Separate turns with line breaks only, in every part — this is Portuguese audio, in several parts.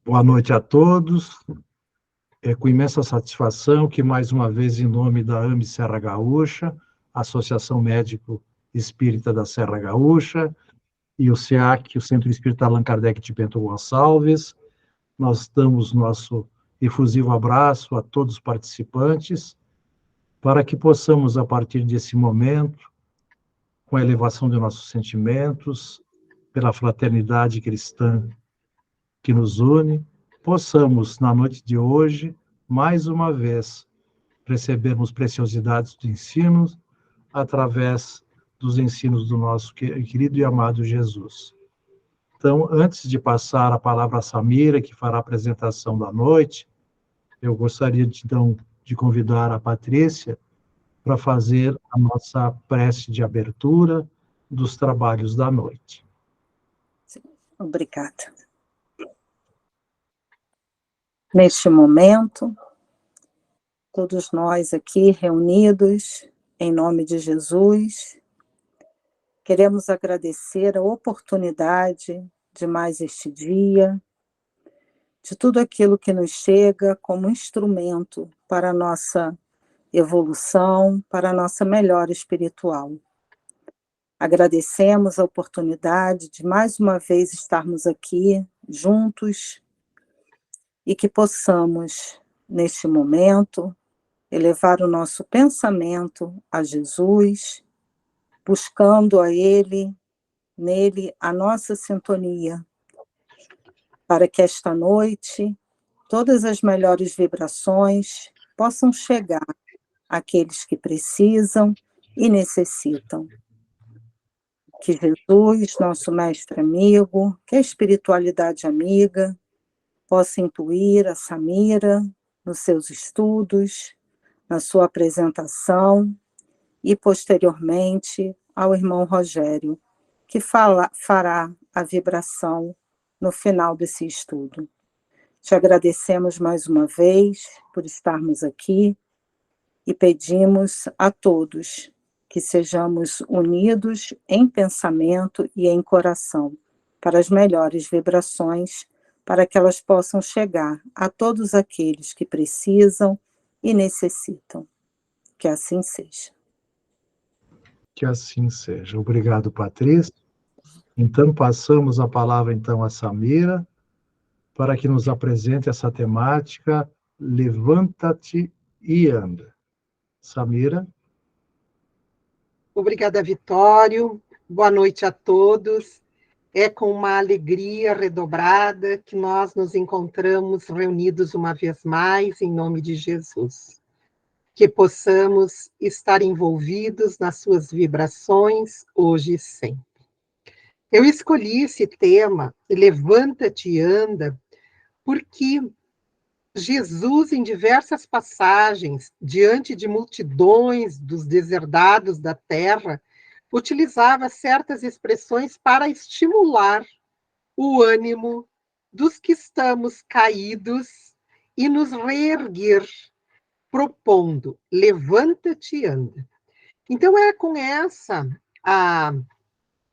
Boa noite a todos. É com imensa satisfação que, mais uma vez, em nome da AME Serra Gaúcha, Associação Médico Espírita da Serra Gaúcha, e o SEAC, o Centro Espírita Allan Kardec de Bento Gonçalves, nós damos nosso efusivo abraço a todos os participantes, para que possamos, a partir desse momento, com a elevação de nossos sentimentos, pela fraternidade cristã que nos une, possamos, na noite de hoje, mais uma vez, recebermos preciosidades do ensino através dos ensinos do nosso querido e amado Jesus. Então, antes de passar a palavra a Samira, que fará a apresentação da noite, eu gostaria, então, de convidar a Patrícia para fazer a nossa prece de abertura dos trabalhos da noite.
Sim, obrigada. Neste momento, todos nós aqui reunidos, em nome de Jesus, queremos agradecer a oportunidade de mais este dia, de tudo aquilo que nos chega como instrumento para a nossa evolução, para a nossa melhora espiritual. Agradecemos a oportunidade de mais uma vez estarmos aqui juntos e que possamos, neste momento, elevar o nosso pensamento a Jesus, buscando a Ele, nele, a nossa sintonia, para que esta noite todas as melhores vibrações possam chegar àqueles que precisam e necessitam. Que Jesus, nosso mestre amigo, que a espiritualidade amiga, possa intuir a Samira nos seus estudos, na sua apresentação e, posteriormente, ao irmão Rogério, que fará a vibração no final desse estudo. Te agradecemos mais uma vez por estarmos aqui e pedimos a todos que sejamos unidos em pensamento e em coração para as melhores vibrações, para que elas possam chegar a todos aqueles que precisam e necessitam. Que assim seja.
Que assim seja. Obrigado, Patrícia. Então, passamos a palavra, então, a Samira, para que nos apresente essa temática, Levanta-te e anda. Samira.
Obrigada, Vitório. Boa noite a todos. É com uma alegria redobrada que nós nos encontramos reunidos uma vez mais, em nome de Jesus. Que possamos estar envolvidos nas suas vibrações, hoje e sempre. Eu escolhi esse tema, Levanta-te e anda, porque Jesus, em diversas passagens, diante de multidões dos deserdados da terra, utilizava certas expressões para estimular o ânimo dos que estamos caídos e nos reerguer, propondo, levanta-te e anda. Então, é com essa a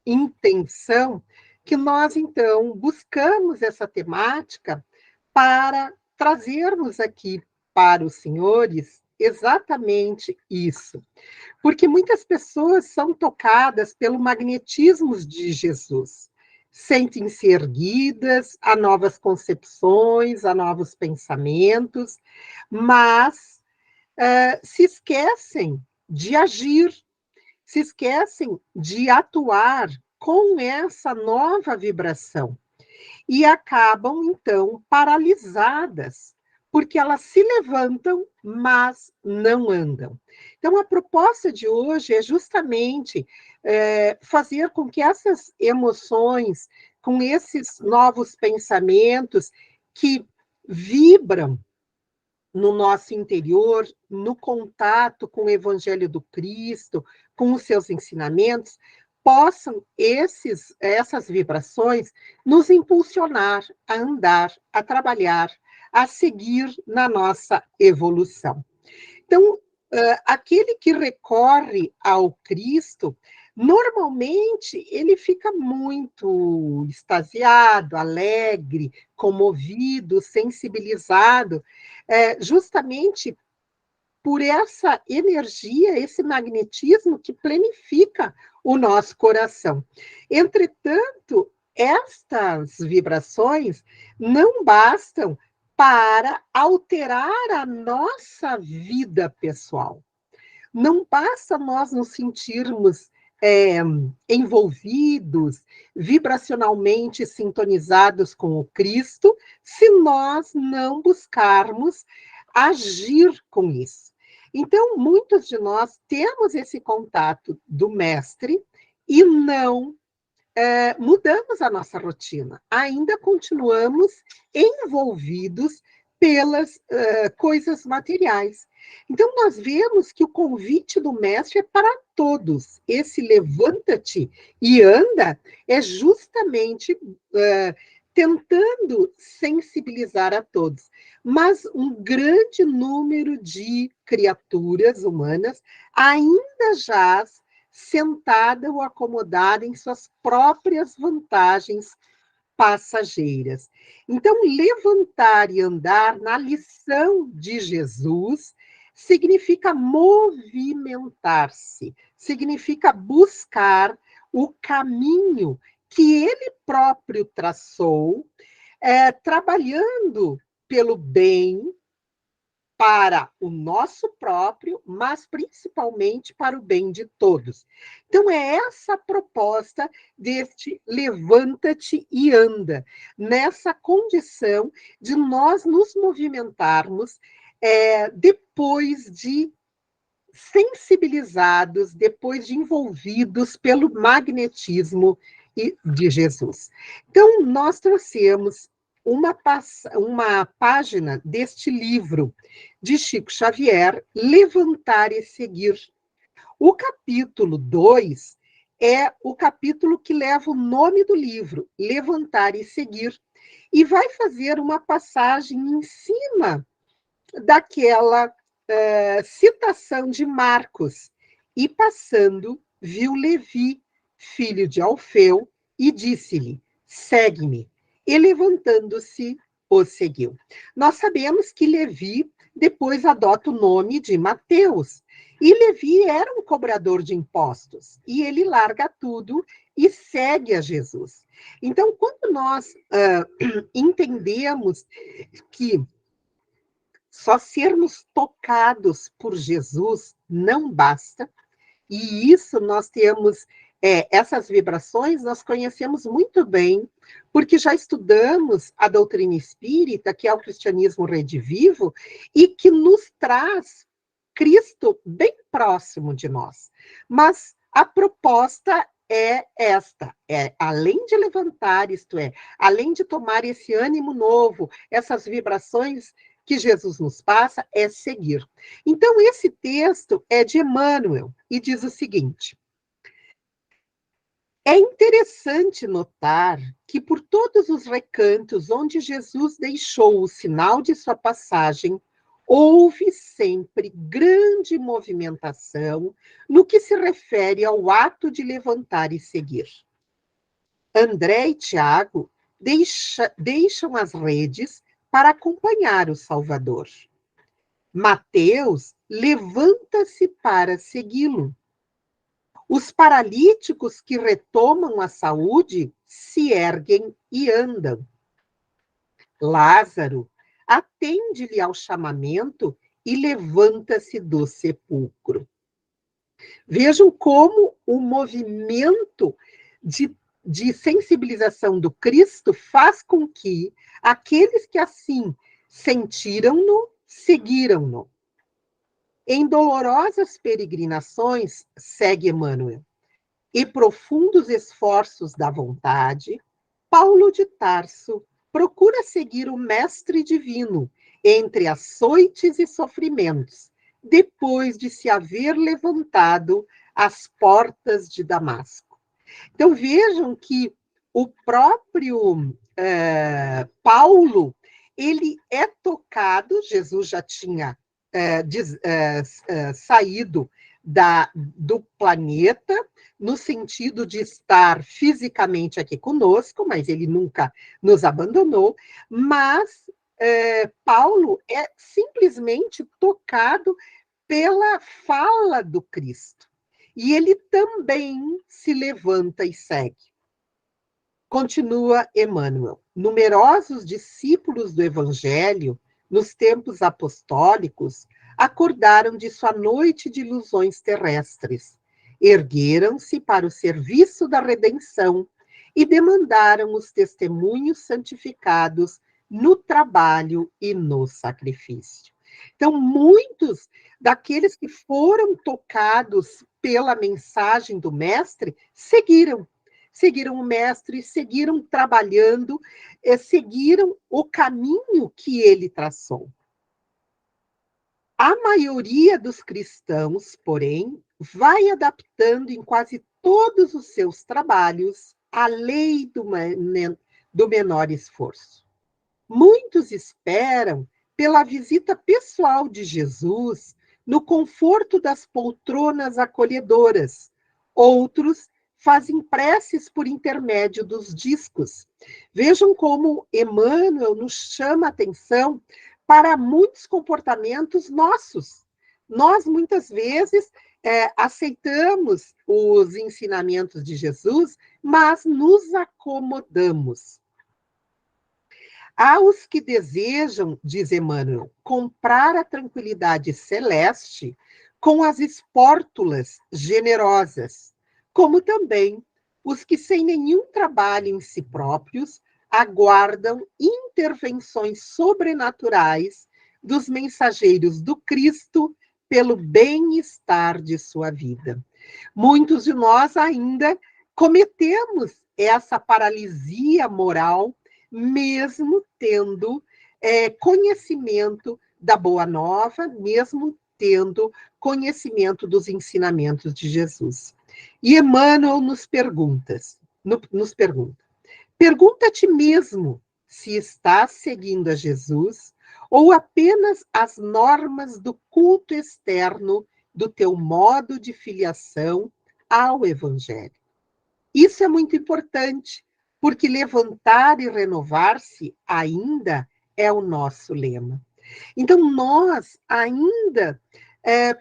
intenção que nós, então, buscamos essa temática para trazermos aqui para os senhores exatamente isso. Porque muitas pessoas são tocadas pelo magnetismo de Jesus, sentem-se erguidas a novas concepções, a novos pensamentos, mas se esquecem de agir, se esquecem de atuar com essa nova vibração e acabam, então, paralisadas, porque elas se levantam, mas não andam. Então, a proposta de hoje é justamente fazer com que essas emoções, com esses novos pensamentos que vibram no nosso interior, no contato com o Evangelho do Cristo, com os seus ensinamentos, possam essas vibrações nos impulsionar a andar, a trabalhar, a seguir na nossa evolução. Então, aquele que recorre ao Cristo normalmente ele fica muito extasiado, alegre, comovido, sensibilizado, justamente por essa energia, esse magnetismo que planifica o nosso coração. Entretanto, estas vibrações não bastam para alterar a nossa vida pessoal. Não basta nós nos sentirmos envolvidos, vibracionalmente sintonizados com o Cristo, se nós não buscarmos agir com isso. Então, muitos de nós temos esse contato do Mestre e não mudamos a nossa rotina. Ainda continuamos envolvidos pelas coisas materiais. Então, nós vemos que o convite do Mestre é para todos. Esse levanta-te e anda é justamente tentando sensibilizar a todos. Mas um grande número de criaturas humanas ainda jaz sentada ou acomodada em suas próprias vantagens passageiras. Então, levantar e andar na lição de Jesus significa movimentar-se, significa buscar o caminho que ele próprio traçou, trabalhando pelo bem, para o nosso próprio, mas principalmente para o bem de todos. Então, é essa a proposta deste levanta-te e anda, nessa condição de nós nos movimentarmos depois de sensibilizados, depois de envolvidos pelo magnetismo de Jesus. Então, nós trouxemos uma página deste livro de Chico Xavier, Levantar e Seguir. O capítulo 2 é o capítulo que leva o nome do livro, Levantar e Seguir, e vai fazer uma passagem em cima daquela citação de Marcos. E passando, viu Levi, filho de Alfeu, e disse-lhe, segue-me. E levantando-se, o seguiu. Nós sabemos que Levi depois adota o nome de Mateus. E Levi era um cobrador de impostos. E ele larga tudo e segue a Jesus. Então, quando nós entendemos que só sermos tocados por Jesus não basta, e isso nós temos, essas vibrações nós conhecemos muito bem, porque já estudamos a doutrina espírita, que é o cristianismo redivivo, e que nos traz Cristo bem próximo de nós. Mas a proposta é esta, além de levantar, isto é, além de tomar esse ânimo novo, essas vibrações que Jesus nos passa, é seguir. Então, esse texto é de Emmanuel e diz o seguinte: é interessante notar que por todos os recantos onde Jesus deixou o sinal de sua passagem, houve sempre grande movimentação no que se refere ao ato de levantar e seguir. André e Tiago deixam as redes para acompanhar o Salvador. Mateus levanta-se para segui-lo. Os paralíticos que retomam a saúde se erguem e andam. Lázaro atende-lhe ao chamamento e levanta-se do sepulcro. Vejam como o movimento de sensibilização do Cristo faz com que aqueles que assim sentiram-no, seguiram-no. Em dolorosas peregrinações, segue Emmanuel, e profundos esforços da vontade, Paulo de Tarso procura seguir o Mestre Divino entre açoites e sofrimentos, depois de se haver levantado às portas de Damasco. Então vejam que o próprio Paulo, ele é tocado, Jesus já tinha saído do planeta, no sentido de estar fisicamente aqui conosco, mas ele nunca nos abandonou, mas Paulo é simplesmente tocado pela fala do Cristo. E ele também se levanta e segue. Continua Emmanuel. Numerosos discípulos do Evangelho, nos tempos apostólicos, acordaram de sua noite de ilusões terrestres, ergueram-se para o serviço da redenção e demandaram os testemunhos santificados no trabalho e no sacrifício. Então, muitos daqueles que foram tocados pela mensagem do Mestre seguiram o Mestre, seguiram trabalhando, seguiram o caminho que ele traçou. A maioria dos cristãos, porém, vai adaptando em quase todos os seus trabalhos a lei do menor esforço. Muitos esperam pela visita pessoal de Jesus no conforto das poltronas acolhedoras. Outros fazem preces por intermédio dos discos. Vejam como Emmanuel nos chama a atenção para muitos comportamentos nossos. Nós, muitas vezes, aceitamos os ensinamentos de Jesus, mas nos acomodamos. Há os que desejam, diz Emmanuel, comprar a tranquilidade celeste com as espórtulas generosas, como também os que, sem nenhum trabalho em si próprios, aguardam intervenções sobrenaturais dos mensageiros do Cristo pelo bem-estar de sua vida. Muitos de nós ainda cometemos essa paralisia moral, mesmo tendo conhecimento da Boa Nova, mesmo tendo conhecimento dos ensinamentos de Jesus. E Emmanuel nos pergunta, pergunta a ti mesmo se estás seguindo a Jesus ou apenas as normas do culto externo do teu modo de filiação ao Evangelho. Isso é muito importante, porque levantar e renovar-se ainda é o nosso lema. Então, nós ainda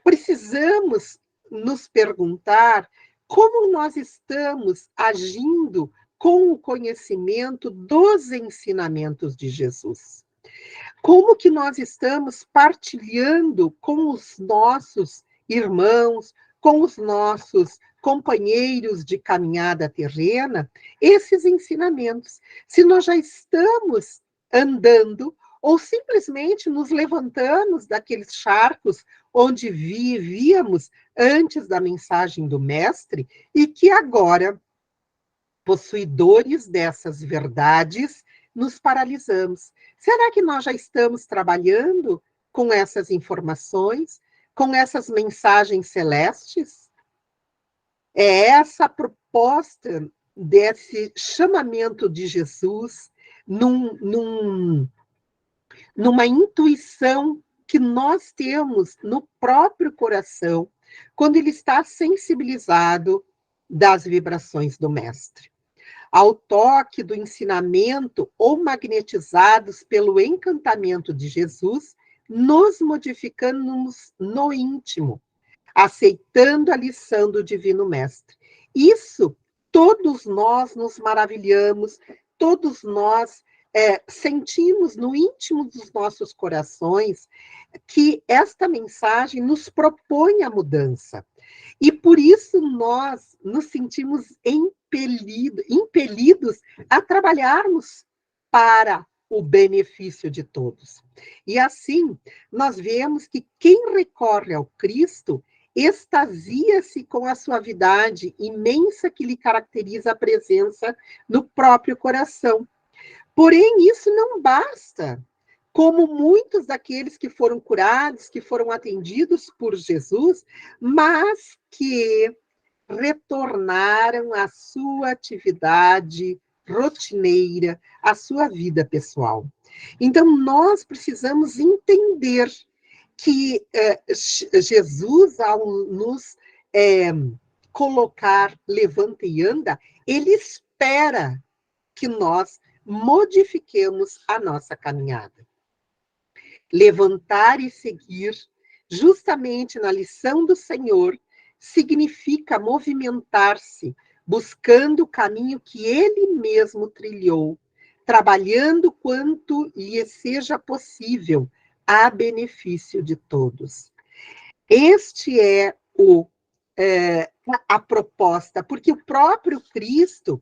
precisamos nos perguntar como nós estamos agindo com o conhecimento dos ensinamentos de Jesus. Como que nós estamos partilhando com os nossos irmãos, com os nossos companheiros de caminhada terrena, esses ensinamentos. Se nós já estamos andando ou simplesmente nos levantamos daqueles charcos onde vivíamos antes da mensagem do Mestre e que agora, possuidores dessas verdades, nos paralisamos. Será que nós já estamos trabalhando com essas informações, com essas mensagens celestes? É essa a proposta desse chamamento de Jesus numa intuição que nós temos no próprio coração, quando ele está sensibilizado das vibrações do Mestre. Ao toque do ensinamento ou magnetizados pelo encantamento de Jesus, nos modificamos no íntimo, aceitando a lição do Divino Mestre. Isso, todos nós nos maravilhamos, todos nós sentimos no íntimo dos nossos corações que esta mensagem nos propõe a mudança. E por isso nós nos sentimos impelidos a trabalharmos para o benefício de todos. E assim, nós vemos que quem recorre ao Cristo extasia-se com a suavidade imensa que lhe caracteriza a presença no próprio coração. Porém, isso não basta. Como muitos daqueles que foram curados, que foram atendidos por Jesus, mas que retornaram à sua atividade rotineira, à sua vida pessoal. Então, nós precisamos entender que Jesus, ao nos colocar levanta e anda, ele espera que nós modifiquemos a nossa caminhada. Levantar e seguir, justamente na lição do Senhor, significa movimentar-se, buscando o caminho que ele mesmo trilhou, trabalhando quanto lhe seja possível, a benefício de todos. Este é a proposta, porque o próprio Cristo,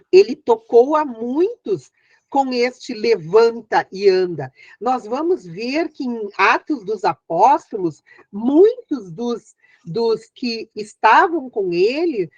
ele tocou a muitos com este levanta e anda. Nós vamos ver que em Atos dos Apóstolos, muitos dos que estavam com ele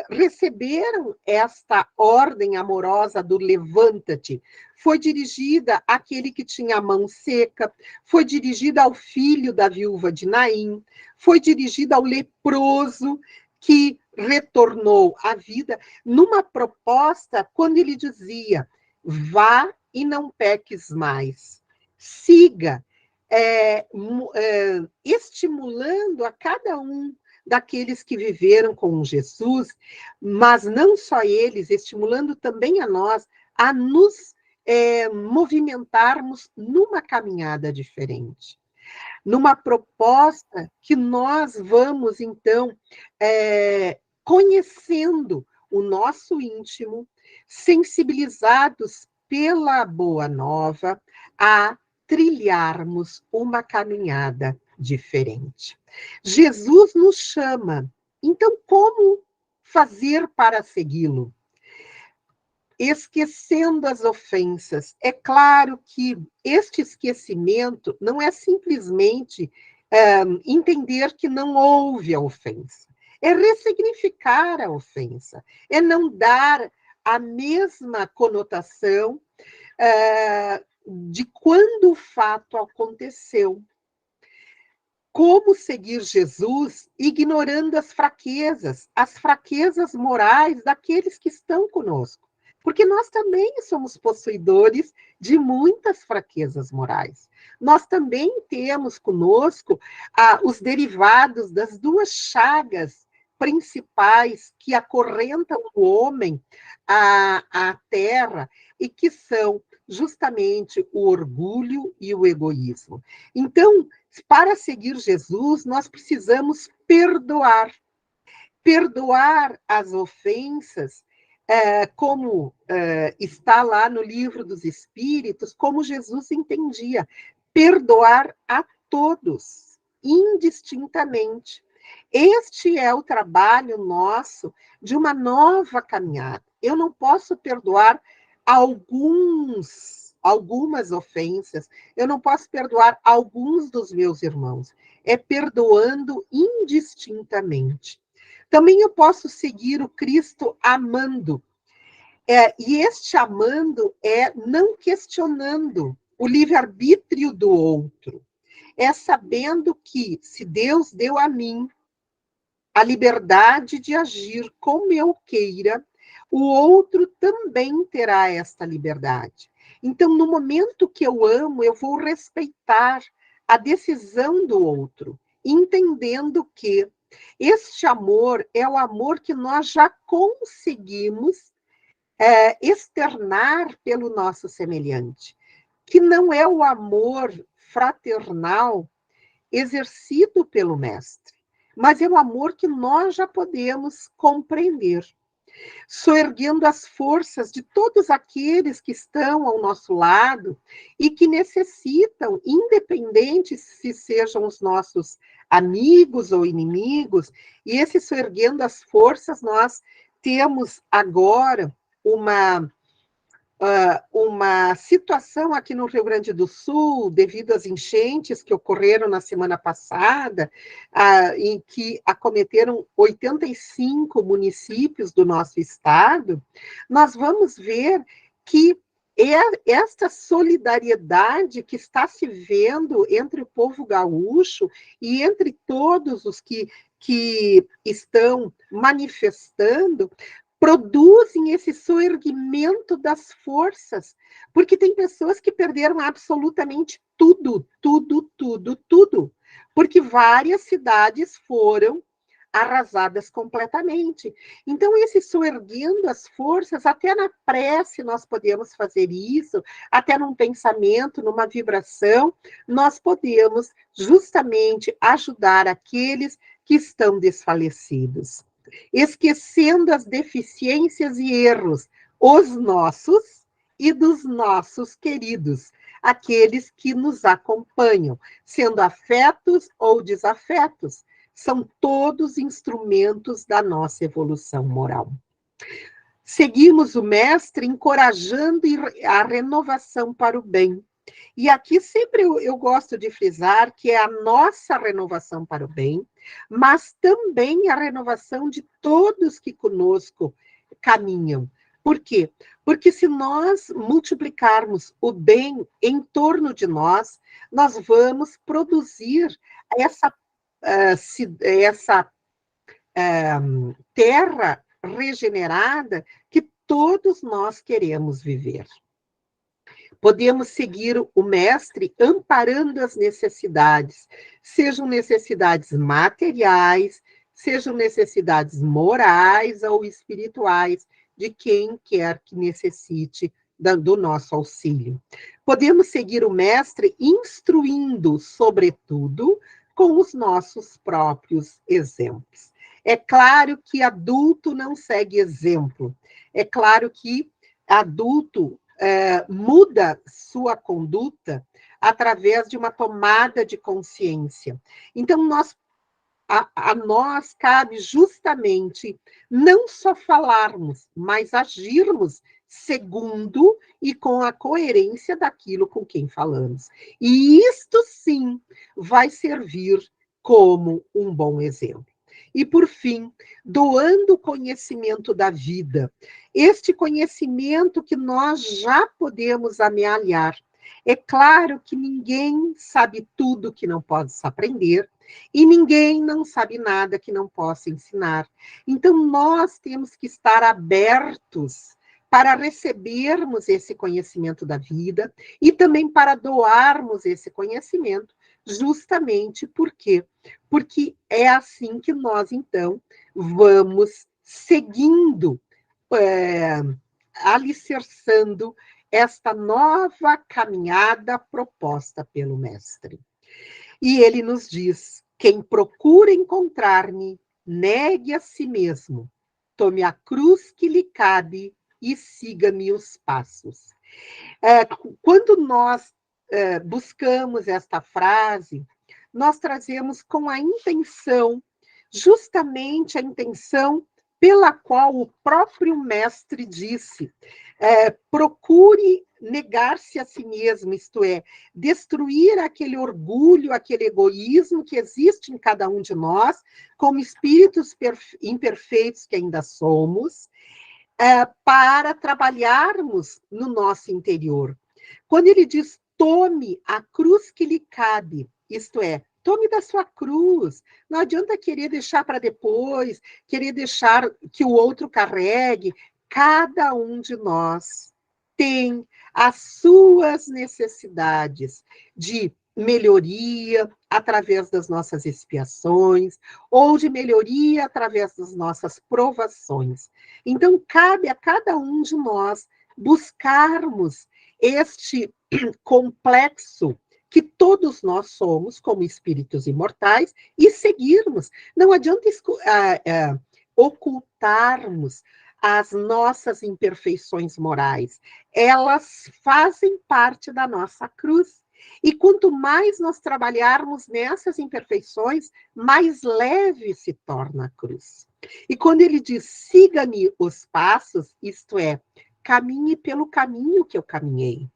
receberam esta ordem amorosa do levanta-te. Foi dirigida àquele que tinha a mão seca, foi dirigida ao filho da viúva de Naim, foi dirigida ao leproso que retornou à vida, numa proposta, quando ele dizia: vá e não peques mais. Siga, estimulando a cada um daqueles que viveram com Jesus, mas não só eles, estimulando também a nós a nos movimentarmos numa caminhada diferente. Numa proposta que nós vamos, então, conhecendo o nosso íntimo, sensibilizados pela Boa Nova, a trilharmos uma caminhada diferente. Jesus nos chama, então como fazer para segui-lo? Esquecendo as ofensas. É claro que este esquecimento não é simplesmente entender que não houve a ofensa. É ressignificar a ofensa. É não dar a mesma conotação de quando o fato aconteceu. Como seguir Jesus ignorando as fraquezas morais daqueles que estão conosco? Porque nós também somos possuidores de muitas fraquezas morais. Nós também temos conosco os derivados das duas chagas principais que acorrentam o homem à terra e que são justamente o orgulho e o egoísmo. Então, para seguir Jesus, nós precisamos perdoar. Perdoar as ofensas, como está lá no Livro dos Espíritos, como Jesus entendia, perdoar a todos, indistintamente. Este é o trabalho nosso de uma nova caminhada. Eu não posso perdoar algumas ofensas, eu não posso perdoar alguns dos meus irmãos. É perdoando indistintamente. Também eu posso seguir o Cristo amando. E este amando é não questionando o livre-arbítrio do outro. É sabendo que, se Deus deu a mim a liberdade de agir como eu queira, o outro também terá esta liberdade. Então, no momento que eu amo, eu vou respeitar a decisão do outro, entendendo que este amor é o amor que nós já conseguimos externar pelo nosso semelhante, que não é o amor fraternal exercido pelo mestre, mas é o amor que nós já podemos compreender, soerguendo as forças de todos aqueles que estão ao nosso lado e que necessitam, independente se sejam os nossos amigos ou inimigos, e esse soerguendo as forças, nós temos agora uma situação aqui no Rio Grande do Sul, devido às enchentes que ocorreram na semana passada, em que acometeram 85 municípios do nosso estado, nós vamos ver que esta solidariedade que está se vendo entre o povo gaúcho e entre todos os que estão manifestando, produzem esse soerguimento das forças, porque tem pessoas que perderam absolutamente tudo, porque várias cidades foram arrasadas completamente. Então, esse soerguendo as forças, até na prece nós podemos fazer isso, até num pensamento, numa vibração, nós podemos justamente ajudar aqueles que estão desfalecidos, esquecendo as deficiências e erros, os nossos e dos nossos queridos, aqueles que nos acompanham, sendo afetos ou desafetos, são todos instrumentos da nossa evolução moral. Seguimos o mestre encorajando a renovação para o bem. E aqui sempre eu gosto de frisar que é a nossa renovação para o bem, mas também a renovação de todos que conosco caminham. Por quê? Porque se nós multiplicarmos o bem em torno de nós, nós vamos produzir essa terra regenerada que todos nós queremos viver. Podemos seguir o mestre amparando as necessidades, sejam necessidades materiais, sejam necessidades morais ou espirituais, de quem quer que necessite do nosso auxílio. Podemos seguir o mestre instruindo, sobretudo, com os nossos próprios exemplos. É claro que adulto não segue exemplo. É claro que adulto muda sua conduta através de uma tomada de consciência. Então, a nós cabe justamente não só falarmos, mas agirmos segundo e com a coerência daquilo com quem falamos. E isto sim vai servir como um bom exemplo. E, por fim, doando o conhecimento da vida, este conhecimento que nós já podemos amealhar. É claro que ninguém sabe tudo que não possa aprender, e ninguém não sabe nada que não possa ensinar. Então, nós temos que estar abertos para recebermos esse conhecimento da vida e também para doarmos esse conhecimento, justamente porque é assim que nós, então, vamos seguindo, alicerçando esta nova caminhada proposta pelo mestre. E ele nos diz: quem procura encontrar-me, negue a si mesmo, tome a cruz que lhe cabe e siga-me os passos. Quando nós buscamos esta frase, nós trazemos com a intenção, justamente a intenção pela qual o próprio mestre disse: procure negar-se a si mesmo, isto é, destruir aquele orgulho, aquele egoísmo que existe em cada um de nós, como espíritos imperfeitos que ainda somos, para trabalharmos no nosso interior. Quando ele diz: tome a cruz que lhe cabe, isto é, tome da sua cruz. Não adianta querer deixar para depois, querer deixar que o outro carregue. Cada um de nós tem as suas necessidades de melhoria através das nossas expiações, ou de melhoria através das nossas provações. Então, cabe a cada um de nós buscarmos este complexo que todos nós somos como espíritos imortais e seguirmos. Não adianta ocultarmos as nossas imperfeições morais. Elas fazem parte da nossa cruz. E quanto mais nós trabalharmos nessas imperfeições, mais leve se torna a cruz. E quando ele diz: siga-me os passos, isto é, caminhe pelo caminho que eu caminhei.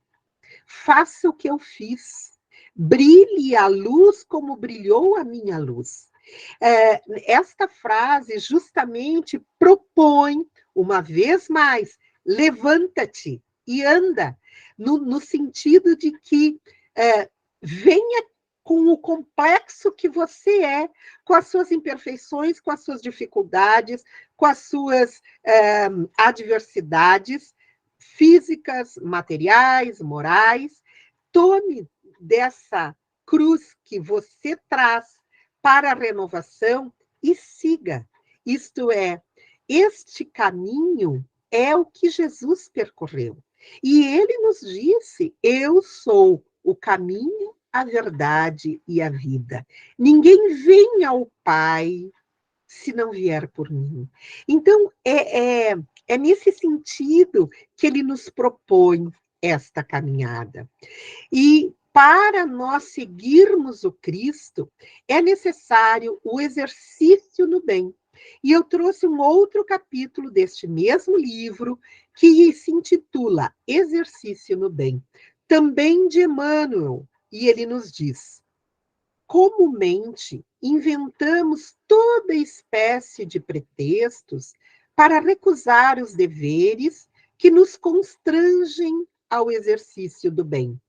Faça o que eu fiz. Brilhe a luz como brilhou a minha luz. Esta frase justamente propõe, uma vez mais, levanta-te e anda, no sentido de que venha com o complexo que você é, com as suas imperfeições, com as suas dificuldades, com as suas adversidades físicas, materiais, morais. Tome dessa cruz que você traz para a renovação e siga. Isto é, este caminho é o que Jesus percorreu. E ele nos disse: eu sou o caminho, a verdade e a vida. Ninguém vem ao Pai se não vier por mim. Então, é nesse sentido que ele nos propõe esta caminhada. E para nós seguirmos o Cristo, é necessário o exercício no bem. E eu trouxe um outro capítulo deste mesmo livro, que se intitula Exercício no Bem, também de Emmanuel, e ele nos diz: comumente inventamos toda espécie de pretextos para recusar os deveres que nos constrangem ao exercício do bem.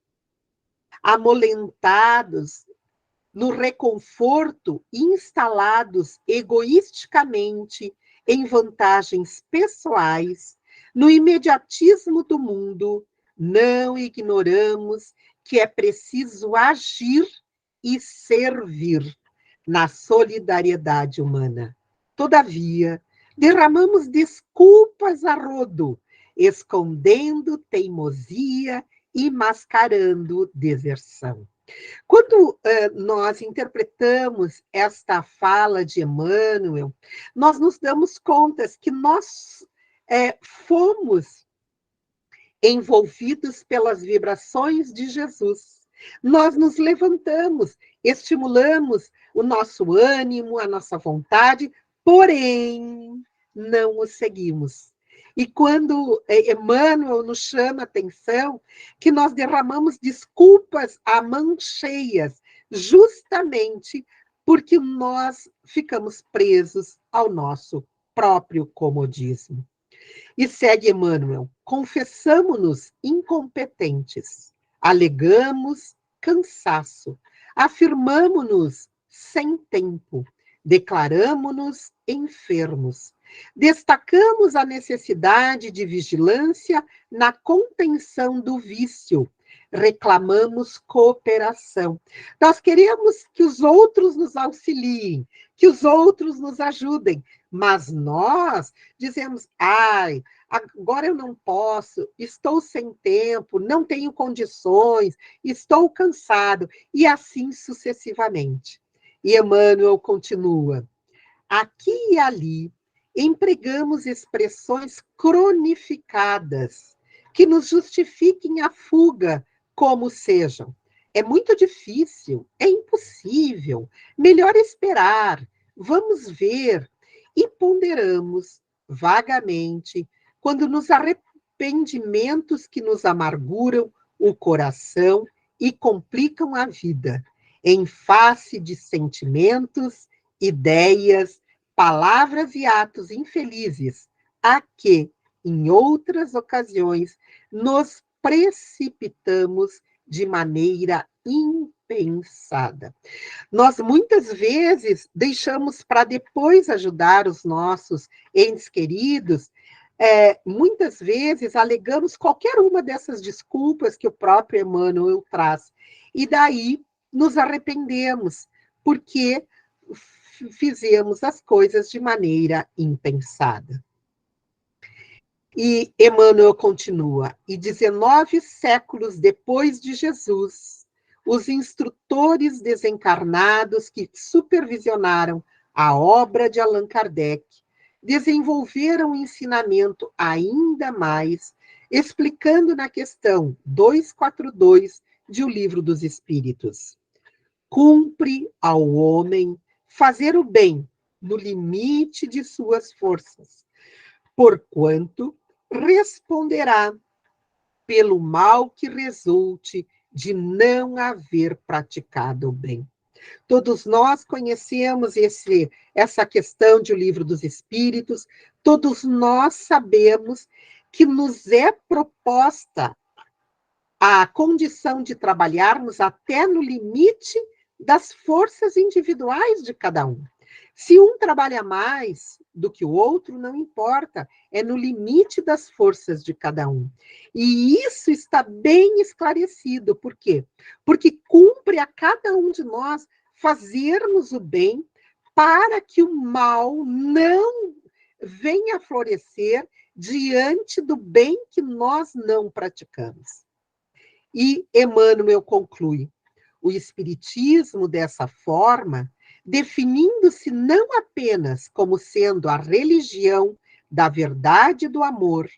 Amolentados no reconforto, instalados egoisticamente em vantagens pessoais, no imediatismo do mundo, não ignoramos que é preciso agir e servir na solidariedade humana. Todavia, derramamos desculpas a rodo, escondendo teimosia e mascarando deserção. Quando nós interpretamos esta fala de Emmanuel, nós nos damos conta que nós fomos envolvidos pelas vibrações de Jesus. Nós nos levantamos, estimulamos o nosso ânimo, a nossa vontade, porém, não o seguimos. E quando Emmanuel nos chama a atenção, que nós derramamos desculpas a mãos cheias, justamente porque nós ficamos presos ao nosso próprio comodismo. E segue Emmanuel: confessamo-nos incompetentes, alegamos cansaço, afirmamo-nos sem tempo, declaramo-nos enfermos, destacamos a necessidade de vigilância na contenção do vício, reclamamos cooperação. Nós queremos que os outros nos auxiliem, que os outros nos ajudem, mas nós dizemos: ai, agora eu não posso, estou sem tempo, não tenho condições, estou cansado, e assim sucessivamente. E Emmanuel continua: aqui e ali empregamos expressões cronificadas que nos justifiquem a fuga, como sejam. É muito difícil, é impossível, melhor esperar, vamos ver. E ponderamos vagamente quando nos arrependimentos que nos amarguram o coração e complicam a vida, em face de sentimentos, ideias, palavras e atos infelizes, a que, em outras ocasiões, nos precipitamos de maneira impensada. Nós, muitas vezes, deixamos para depois ajudar os nossos entes queridos. Muitas vezes alegamos qualquer uma dessas desculpas que o próprio Emmanuel traz. E daí nos arrependemos, porque fizemos as coisas de maneira impensada. E Emmanuel continua: e 19 séculos depois de Jesus, os instrutores desencarnados que supervisionaram a obra de Allan Kardec desenvolveram um ensinamento ainda mais, explicando na questão 242 de O Livro dos Espíritos: cumpre ao homem fazer o bem no limite de suas forças, porquanto responderá pelo mal que resulte de não haver praticado o bem. Todos nós conhecemos essa questão de O Livro dos Espíritos, todos nós sabemos que nos é proposta a condição de trabalharmos até no limite das forças individuais de cada um. Se um trabalha mais do que o outro, não importa, é no limite das forças de cada um. E isso está bem esclarecido. Por quê? Porque cumpre a cada um de nós fazermos o bem para que o mal não venha a florescer diante do bem que nós não praticamos. E Emmanuel conclui: o Espiritismo, dessa forma, definindo-se não apenas como sendo a religião da verdade e do amor,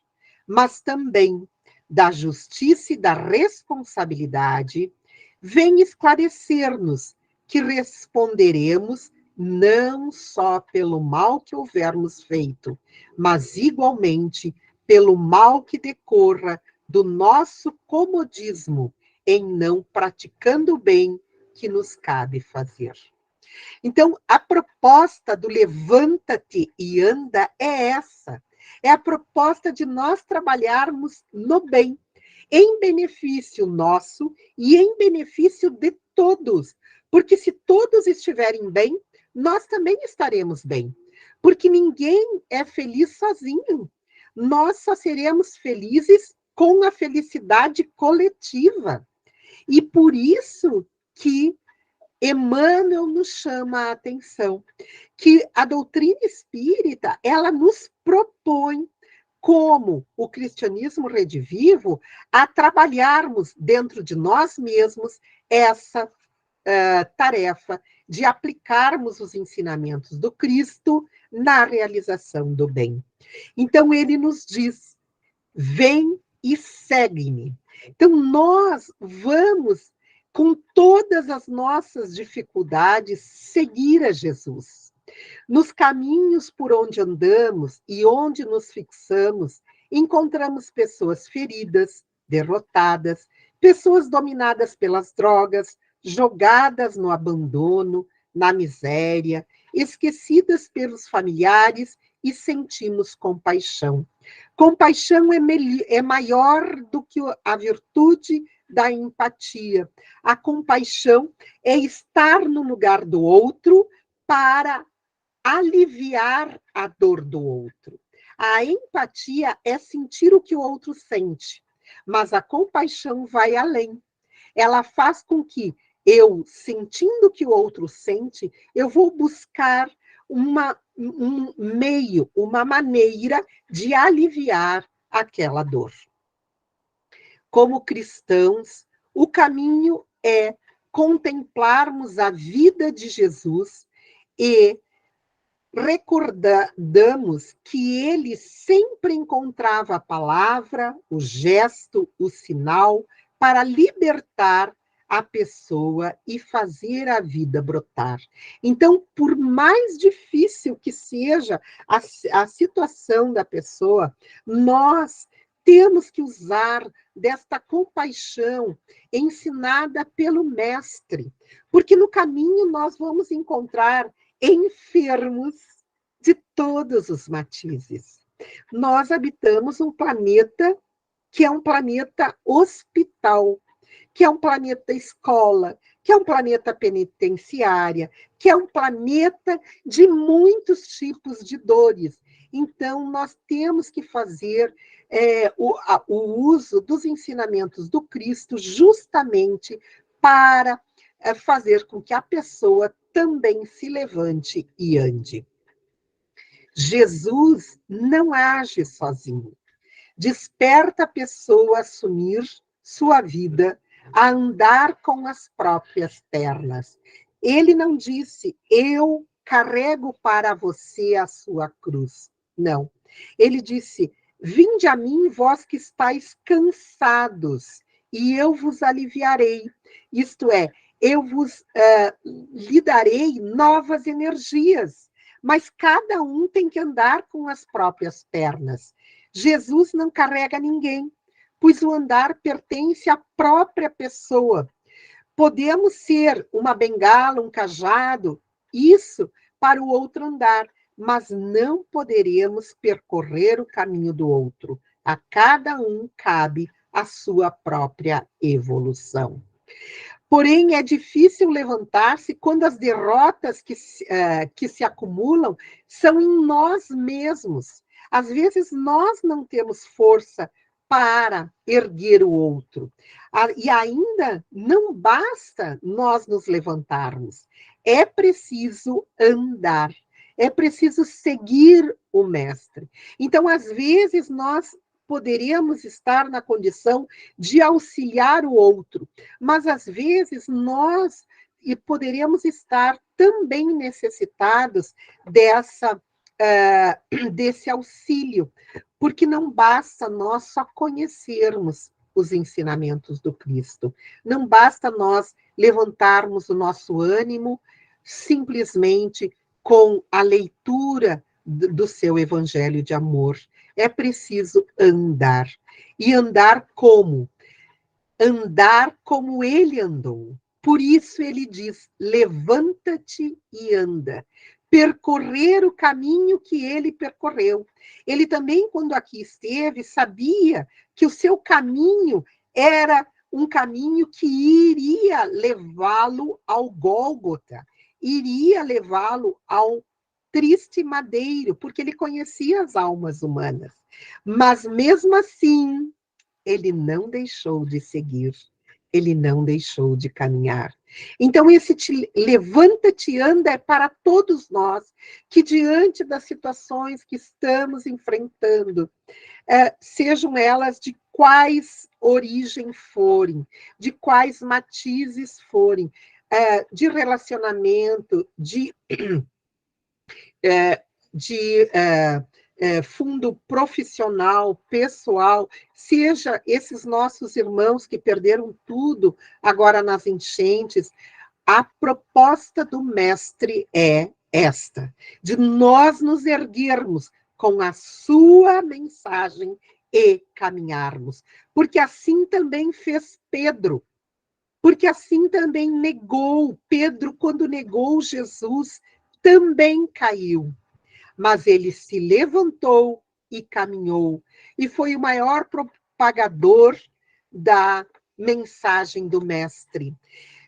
mas também da justiça e da responsabilidade, vem esclarecer-nos que responderemos não só pelo mal que houvermos feito, mas igualmente pelo mal que decorra do nosso comodismo em não praticando o bem que nos cabe fazer. Então, a proposta do levanta-te e anda é essa. É a proposta de nós trabalharmos no bem, em benefício nosso e em benefício de todos. Porque se todos estiverem bem, nós também estaremos bem. Porque ninguém é feliz sozinho. Nós só seremos felizes com a felicidade coletiva. E por isso que Emmanuel nos chama a atenção, que a doutrina espírita, ela nos propõe, como o cristianismo redivivo, a trabalharmos dentro de nós mesmos essa tarefa de aplicarmos os ensinamentos do Cristo na realização do bem. Então, ele nos diz: vem e segue-me. Então, nós vamos, com todas as nossas dificuldades, seguir a Jesus. Nos caminhos por onde andamos e onde nos fixamos, encontramos pessoas feridas, derrotadas, pessoas dominadas pelas drogas, jogadas no abandono, na miséria, esquecidas pelos familiares, e sentimos compaixão. Compaixão é maior do que a virtude da empatia. A compaixão é estar no lugar do outro para aliviar a dor do outro. A empatia é sentir o que o outro sente, mas a compaixão vai além. Ela faz com que eu, sentindo o que o outro sente, eu vou buscar um meio, uma maneira de aliviar aquela dor. Como cristãos, o caminho é contemplarmos a vida de Jesus e recordamos que ele sempre encontrava a palavra, o gesto, o sinal para libertar a pessoa e fazer a vida brotar. Então, por mais difícil que seja a situação da pessoa, nós temos que usar desta compaixão ensinada pelo Mestre, porque no caminho nós vamos encontrar enfermos de todos os matizes. Nós habitamos um planeta que é um planeta hospital, que é um planeta escola, que é um planeta penitenciária, que é um planeta de muitos tipos de dores. Então, nós temos que fazer o uso dos ensinamentos do Cristo justamente para fazer com que a pessoa também se levante e ande. Jesus não age sozinho. Desperta a pessoa a assumir sua vida, a andar com as próprias pernas. Ele não disse: eu carrego para você a sua cruz. Não. Ele disse: vinde a mim, vós que estáis cansados, e eu vos aliviarei. Isto é, eu vos lhe darei novas energias. Mas cada um tem que andar com as próprias pernas. Jesus não carrega ninguém, pois o andar pertence à própria pessoa. Podemos ser uma bengala, um cajado, isso para o outro andar, mas não poderemos percorrer o caminho do outro. A cada um cabe a sua própria evolução. Porém, é difícil levantar-se quando as derrotas que se acumulam são em nós mesmos. Às vezes, nós não temos força para erguer o outro. E ainda não basta nós nos levantarmos. É preciso andar. É preciso seguir o mestre. Então, às vezes, nós poderíamos estar na condição de auxiliar o outro, mas às vezes nós poderíamos estar também necessitados desse auxílio, porque não basta nós só conhecermos os ensinamentos do Cristo, não basta nós levantarmos o nosso ânimo simplesmente com a leitura do seu evangelho de amor. É preciso andar. E andar como? Andar como ele andou. Por isso ele diz, levanta-te e anda. Percorrer o caminho que ele percorreu. Ele também, quando aqui esteve, sabia que o seu caminho era um caminho que iria levá-lo ao Gólgota, iria levá-lo ao triste madeiro, porque ele conhecia as almas humanas. Mas mesmo assim, ele não deixou de seguir, ele não deixou de caminhar. Então, esse levanta-te e anda é para todos nós, que diante das situações que estamos enfrentando, sejam elas de quais origem forem, de quais matizes forem, de relacionamento, de fundo profissional, pessoal, seja esses nossos irmãos que perderam tudo agora nas enchentes, a proposta do mestre é esta, de nós nos erguermos com a sua mensagem e caminharmos. Porque assim também fez Pedro. Porque assim também negou. Pedro, quando negou Jesus, também caiu. Mas ele se levantou e caminhou. E foi o maior propagador da mensagem do mestre.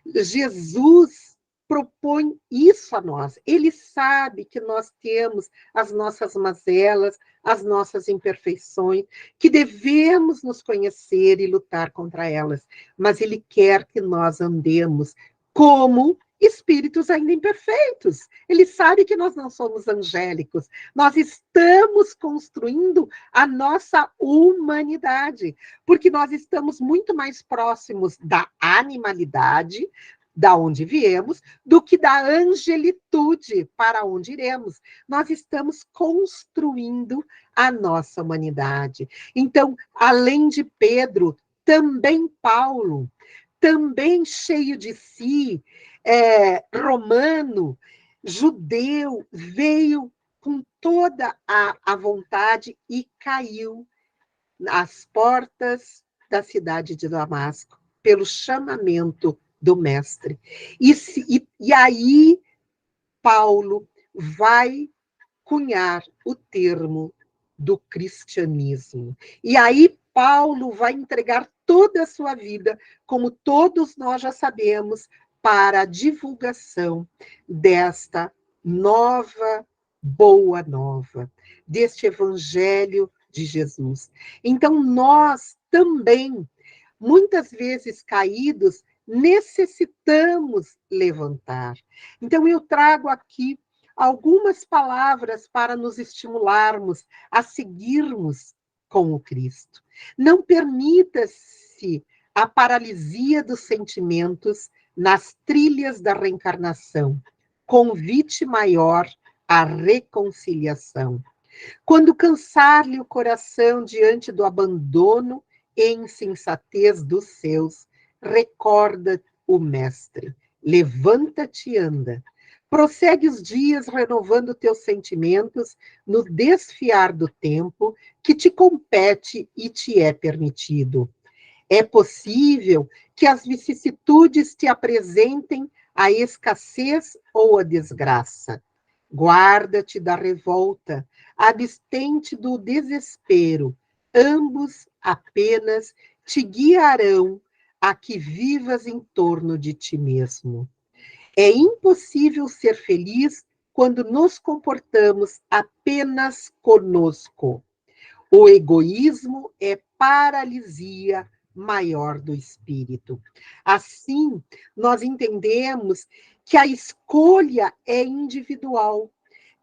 Jesus propõe isso a nós. Ele sabe que nós temos as nossas mazelas, as nossas imperfeições, que devemos nos conhecer e lutar contra elas. Mas ele quer que nós andemos como espíritos ainda imperfeitos. Ele sabe que nós não somos angélicos. Nós estamos construindo a nossa humanidade, porque nós estamos muito mais próximos da animalidade, da onde viemos, do que da angelitude para onde iremos. Nós estamos construindo a nossa humanidade. Então, além de Pedro, também Paulo, também cheio de si, romano, judeu, veio com toda a vontade e caiu às portas da cidade de Damasco, pelo chamamento do mestre. E aí, Paulo vai cunhar o termo do cristianismo. E aí, Paulo vai entregar toda a sua vida, como todos nós já sabemos, para a divulgação desta nova, boa nova, deste evangelho de Jesus. Então, nós também, muitas vezes caídos, necessitamos levantar. Então, eu trago aqui algumas palavras para nos estimularmos a seguirmos com o Cristo. Não permita-se a paralisia dos sentimentos nas trilhas da reencarnação. Convite maior à reconciliação. Quando cansar-lhe o coração diante do abandono e insensatez dos seus, recorda o mestre. Levanta-te e anda. Prossegue os dias renovando teus sentimentos no desfiar do tempo que te compete e te é permitido. É possível que as vicissitudes te apresentem a escassez ou a desgraça. Guarda-te da revolta, abstente do desespero. Ambos apenas te guiarão a que vivas em torno de ti mesmo. É impossível ser feliz quando nos comportamos apenas conosco. O egoísmo é paralisia maior do espírito. Assim, nós entendemos que a escolha é individual,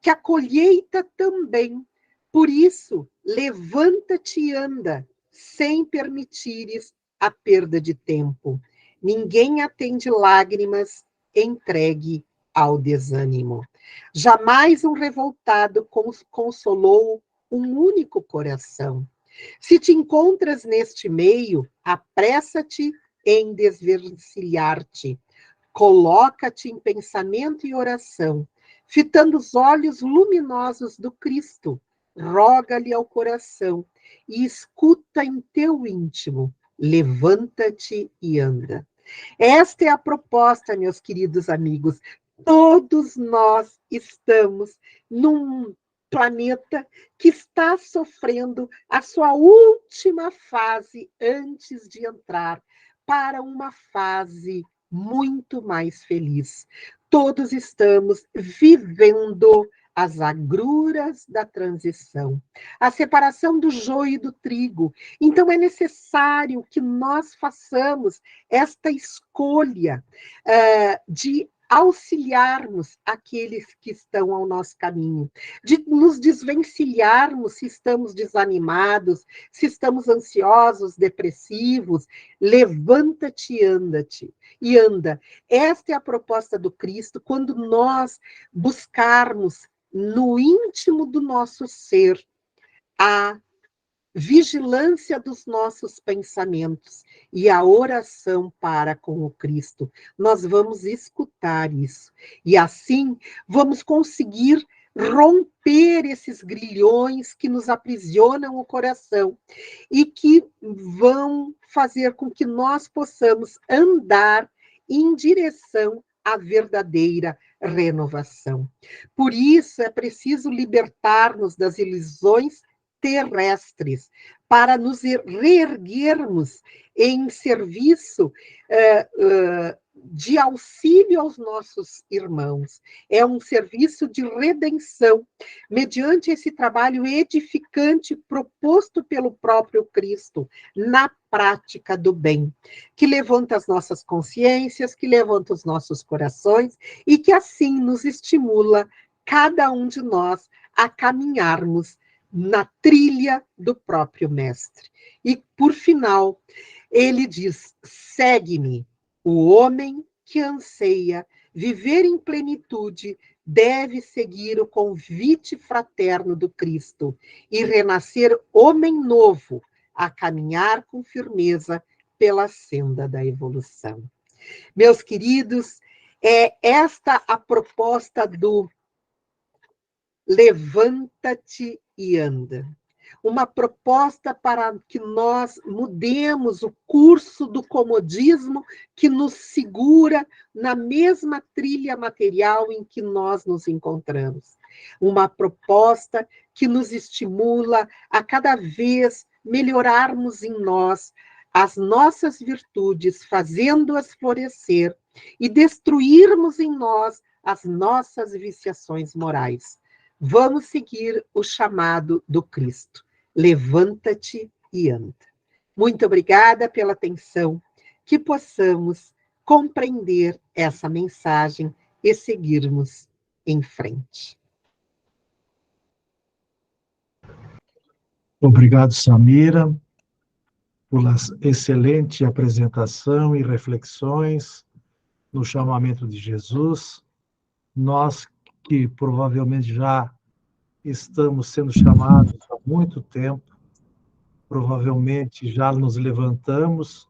que a colheita também. Por isso, levanta-te e anda, sem permitires a perda de tempo. Ninguém atende lágrimas entregue ao desânimo. Jamais um revoltado consolou um único coração. Se te encontras neste meio, apressa-te em desvencilhar-te. Coloca-te em pensamento e oração, fitando os olhos luminosos do Cristo. Roga-lhe ao coração e escuta em teu íntimo. Levanta-te e anda. Esta é a proposta, meus queridos amigos. Todos nós estamos num planeta que está sofrendo a sua última fase antes de entrar para uma fase muito mais feliz. Todos estamos vivendo as agruras da transição, a separação do joio e do trigo. Então, é necessário que nós façamos esta escolha de auxiliarmos aqueles que estão ao nosso caminho, de nos desvencilharmos se estamos desanimados, se estamos ansiosos, depressivos. Levanta-te e anda. Esta é a proposta do Cristo quando nós buscarmos no íntimo do nosso ser a vigilância dos nossos pensamentos e a oração para com o Cristo. Nós vamos escutar isso. E assim vamos conseguir romper esses grilhões que nos aprisionam o coração e que vão fazer com que nós possamos andar em direção à verdadeira renovação. Por isso é preciso libertar-nos das ilusões terrestres, para nos reerguermos em serviço de auxílio aos nossos irmãos. É um serviço de redenção, mediante esse trabalho edificante proposto pelo próprio Cristo, na prática do bem, que levanta as nossas consciências, que levanta os nossos corações e que assim nos estimula, cada um de nós, a caminharmos na trilha do próprio Mestre. E, por final, ele diz: segue-me. O homem que anseia viver em plenitude deve seguir o convite fraterno do Cristo e renascer homem novo, a caminhar com firmeza pela senda da evolução. Meus queridos, é esta a proposta do levanta-te e anda. Uma proposta para que nós mudemos o curso do comodismo que nos segura na mesma trilha material em que nós nos encontramos. Uma proposta que nos estimula a cada vez melhorarmos em nós as nossas virtudes, fazendo-as florescer e destruirmos em nós as nossas viciações morais. Vamos seguir o chamado do Cristo. Levanta-te e anda. Muito obrigada pela atenção, que possamos compreender essa mensagem e seguirmos em frente.
Obrigado, Samira, pela excelente apresentação e reflexões no chamamento de Jesus. Nós que provavelmente já estamos sendo chamados há muito tempo, provavelmente já nos levantamos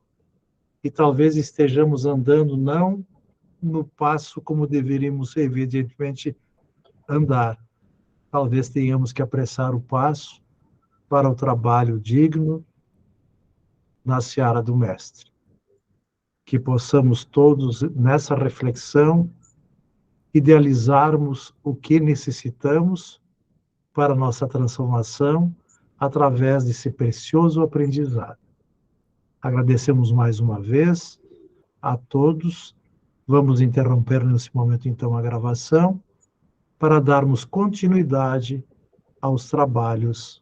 e talvez estejamos andando não no passo como deveríamos, evidentemente, andar. Talvez tenhamos que apressar o passo para o trabalho digno na seara do Mestre. Que possamos todos, nessa reflexão, idealizarmos o que necessitamos para nossa transformação através desse precioso aprendizado. Agradecemos mais uma vez a todos. Vamos interromper nesse momento, então, a gravação para darmos continuidade aos trabalhos